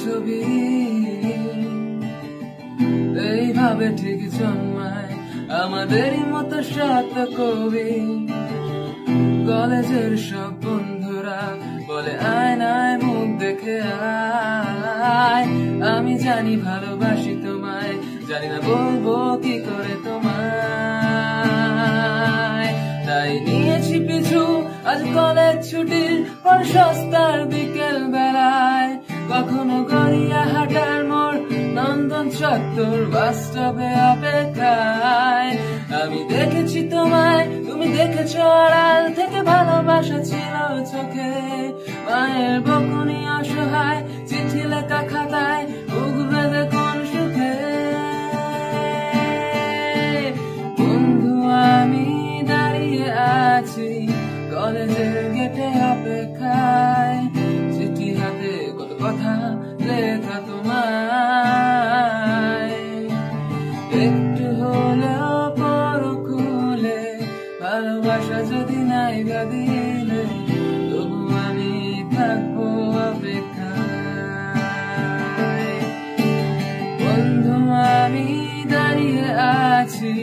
ছবি এইভাবে ঠিক জন্মায় আমাদেরই মতো শত কবি। কলেজের সব বন্ধুরা বলে আয়নায় মুখ দেখে আয়, আমি জানি ভালোবাসি তোমায়, জানি না বলবো কি করে তোমায়। তাই নিয়েছি পিছু আজ কলেজ ছুটির পর সস্তার বিকেল বেলায়, কখনো গড়িয়া হাটার মোড়, নন্দন চত্বর, বাস স্টপে অপেক্ষায়। আমি দেখেছি তোমায়, তুমি দেখেছো আড়াল থেকে, ভালোবাসা ছিল চোখে। মায়ের বকুনি অসহায়, চিঠি লেখা খাতায়, বুক বেঁধে কোন সুখে। বন্ধু আমি দাঁড়িয়ে আছি কলেজের গেটে অপেক্ষায়, চিঠি হাতে কত কথা লেখা তোমায়। একটু হলেও পড়ো খুলে, ভালোবাসা যদি নাই দিলে, তবু আমি থাকবো অপেক্ষায়। বন্ধু আমি দাঁড়িয়ে আছি